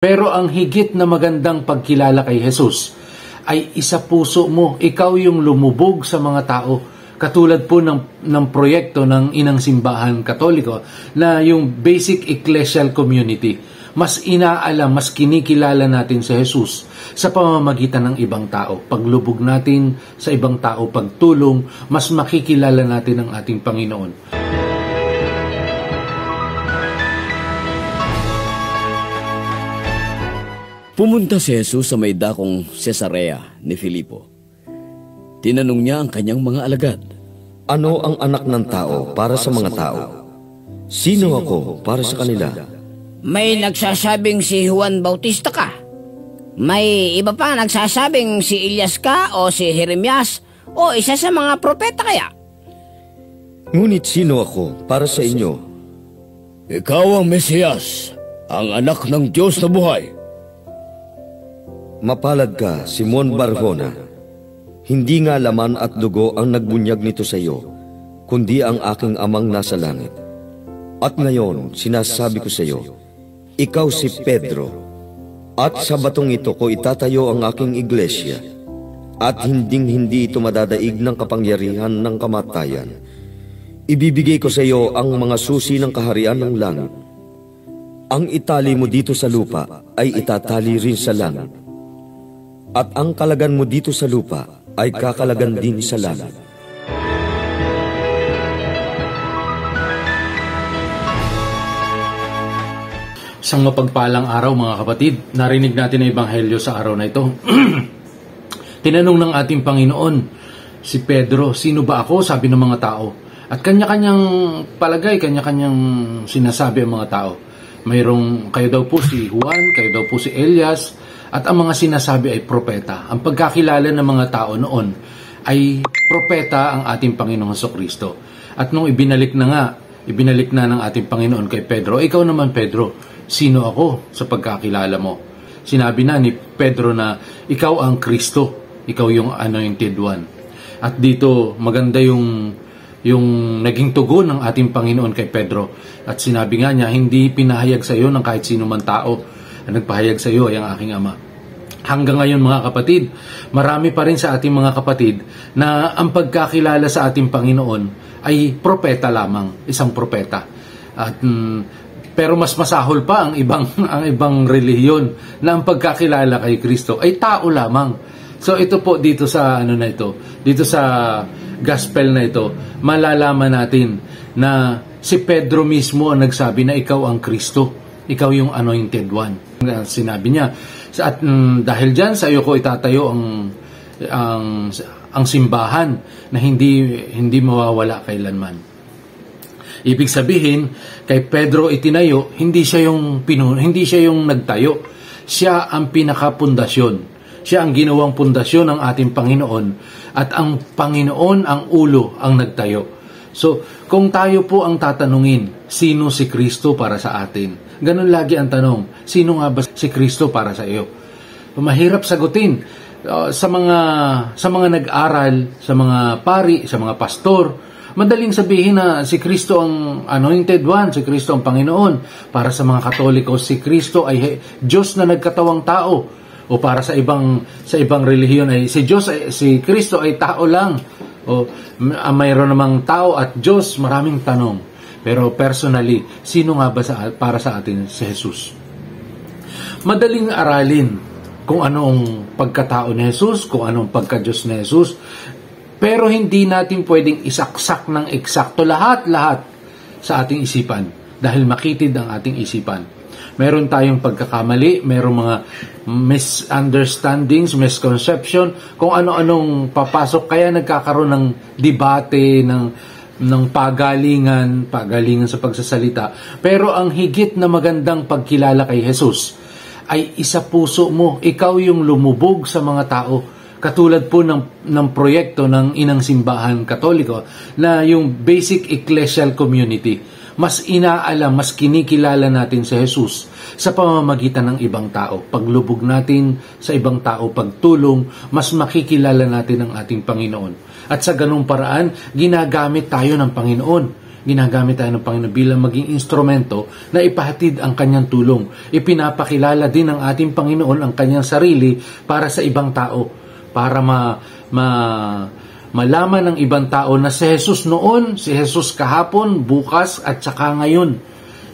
Pero ang higit na magandang pagkilala kay Jesus ay isa puso mo. Ikaw yung lumubog sa mga tao. Katulad po ng proyekto ng Inang Simbahan Katoliko na yung Basic Ecclesial Community. Mas inaalam, mas kinikilala natin si Jesus sa pamamagitan ng ibang tao. Paglubog natin sa ibang tao, pagtulong, mas makikilala natin ang ating Panginoon. Pumunta si Jesus sa may dakong Cesarea ni Filipo. Tinanong niya ang kanyang mga alagad. Ano ang anak ng tao para sa mga tao? Sino ako para sa kanila? May nagsasabing si Juan Bautista ka. May iba pa nagsasabing si Elias ka o si Jeremias o isa sa mga propeta kaya. Ngunit sino ako para sa inyo? Ikaw ang Mesiyas, ang anak ng Diyos na buhay. Mapalad ka, Simon Barjona. Hindi nga laman at dugo ang nagbunyag nito sa iyo, kundi ang aking amang nasa langit. At ngayon, sinasabi ko sa iyo, ikaw si Pedro, at sa batong ito ko itatayo ang aking iglesia, at hindi ito madadaig ng kapangyarihan ng kamatayan. Ibibigay ko sa iyo ang mga susi ng kaharian ng langit. Ang itali mo dito sa lupa ay itatali rin sa langit. At ang kalagan mo dito sa lupa ay kakalagan din sa langit. Isang mapagpalang araw mga kapatid, narinig natin ang ebanghelyo sa araw na ito. Tinanong ng ating Panginoon si Pedro, sino ba ako? Sabi ng mga tao. At kanya-kanyang palagay, kanya-kanyang sinasabi ang mga tao. Mayroong kayo daw po si Juan, kayo daw po si Elias, at ang mga sinasabi ay propeta. Ang pagkakilala ng mga tao noon ay propeta ang ating Panginoong Jesucristo. At nung ibinalik na ng ating Panginoon kay Pedro, ikaw naman Pedro, sino ako sa pagkakilala mo? Sinabi na ni Pedro na ikaw ang Kristo, ikaw yung anointed one. At dito maganda yung naging tugon ng ating Panginoon kay Pedro. At sinabi nga niya, hindi pinahayag sa iyo ng kahit sino man tao. Ang nagpahayag sa iyo ay ang aking Ama. Hanggang ngayon mga kapatid, marami pa rin sa ating mga kapatid na ang pagkakilala sa ating Panginoon ay propeta lamang, isang propeta. At pero mas masahol pa ang ibang relihiyon na ang pagkakilala kay Kristo ay tao lamang. So ito po dito sa dito sa gospel na ito, malalaman natin na si Pedro mismo ang nagsabi na ikaw ang Kristo, ikaw yung anointed one. Sinabi niya, at dahil diyan sa iyo ko itatayo ang simbahan na hindi mawawala kailanman. Ibig sabihin, kay Pedro itinayo, hindi siya yung nagtayo. Siya ang pinakapundasyon. Siya ang ginawang pundasyon ng ating Panginoon at ang Panginoon ang ulo ang nagtayo. So, kung tayo po ang tatanungin, sino si Kristo para sa atin? Ganun lagi ang tanong, sino nga ba si Kristo para sa iyo? Mahirap sagutin. Sa mga nag-aral, sa mga pari, sa mga pastor, madaling sabihin na si Kristo ang anointed one, si Kristo ang Panginoon. Para sa mga Katoliko, si Kristo ay Diyos na nagkatawang tao. O para sa ibang relihiyon ay si Kristo ay tao lang. O mayroon namang tao at Diyos, maraming tanong. Pero personally, sino nga ba para sa atin si Jesus? Madaling aralin kung anong pagkatao ni Jesus, kung anong pagka-Diyos ni Jesus. Pero hindi natin pwedeng isaksak ng eksakto lahat-lahat sa ating isipan dahil makitid ang ating isipan. Meron tayong pagkakamali, merong mga misunderstandings, misconception, kung ano-anong papasok. Kaya nagkakaroon ng debate, ng pagalingan sa pagsasalita. Pero ang higit na magandang pagkilala kay Jesus ay isa puso mo. Ikaw yung lumubog sa mga tao. Katulad po ng proyekto ng Inang Simbahan Katoliko na yung Basic Ecclesial Community. Mas inaalam, mas kinikilala natin si Jesus sa pamamagitan ng ibang tao. Paglubog natin sa ibang tao, pagtulong, mas makikilala natin ang ating Panginoon. At sa ganung paraan, ginagamit tayo ng Panginoon. Ginagamit tayo ng Panginoon bilang maging instrumento na ipahatid ang kanyang tulong. Ipinapakilala din ng ating Panginoon ang kanyang sarili para sa ibang tao, para malaman ng ibang tao na si Jesus noon, si Jesus kahapon, bukas at saka ngayon.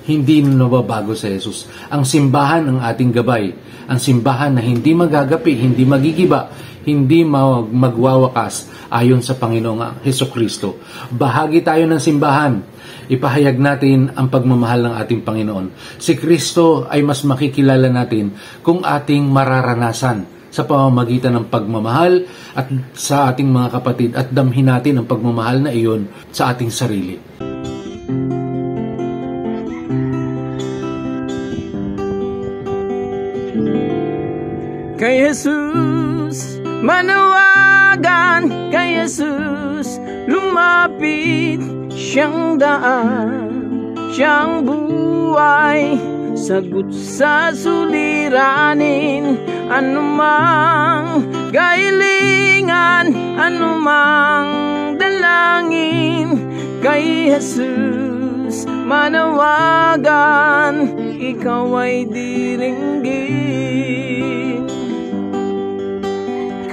Hindi nababago si Jesus. Ang simbahan ang ating gabay. Ang simbahan na hindi magagapi, hindi magigiba, hindi magwawakas ayon sa Panginoong Hesukristo. Bahagi tayo ng simbahan. Ipahayag natin ang pagmamahal ng ating Panginoon. Si Kristo ay mas makikilala natin kung ating mararanasan sa pamamagitan ng pagmamahal at sa ating mga kapatid at damhin natin ang pagmamahal na iyon sa ating sarili. Kay Jesus manawagan, kay Jesus lumapit, siyang daan, siyang buhay, sagot sa suliranin, anumang kahilingan, anumang dalangin. Kay Jesus manawagan, ikaw ay diringgin.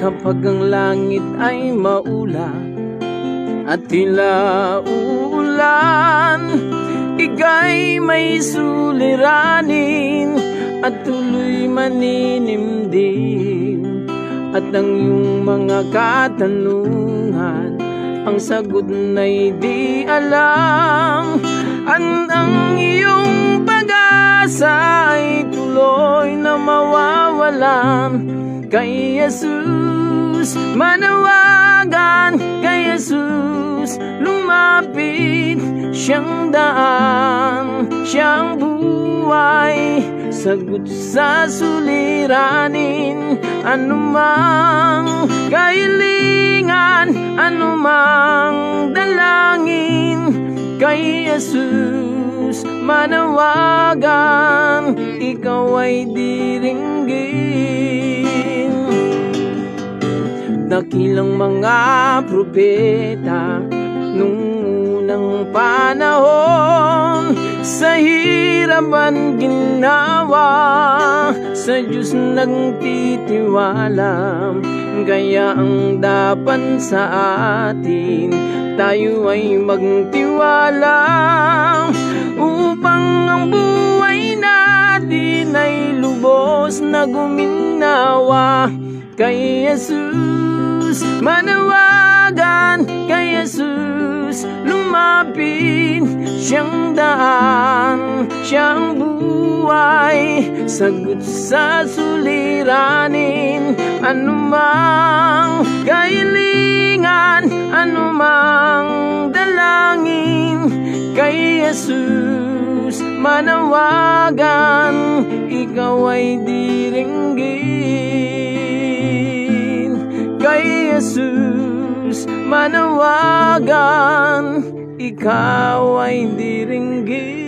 Kapag ang langit ay maula at tila uulan, ika'y may suliranin at tuloy maninimdim. At ang iyong mga katanungan, ang sagot na'y di alam. Ang iyong pag-asa ay tuloy na mawawalan. Kay Jesus manawagan, kay Jesus lumapit, siyang daan, siyang buhay, sagot sa suliranin, anumang kahilingan, anumang dalangin. Kay Jesus manawagan, ikaw ay diringgin. Dakilang mga propeta nung unang panahon, sa hirapan ginawa, sa Diyos nagtitiwala. Kaya ang dapat sa atin, tayo ay magtiwala, upang ang buhay natin ay lubos na guminawa. Kay Jesus manawagan, kay Jesus lumapit, siyang daan, siyang buhay, sagot sa suliranin, anumang kahilingan, anumang dalangin. Kay Jesus manawagan, ikaw ay diringgin. Kay Jesus manawagan, ikaw ay diringgin.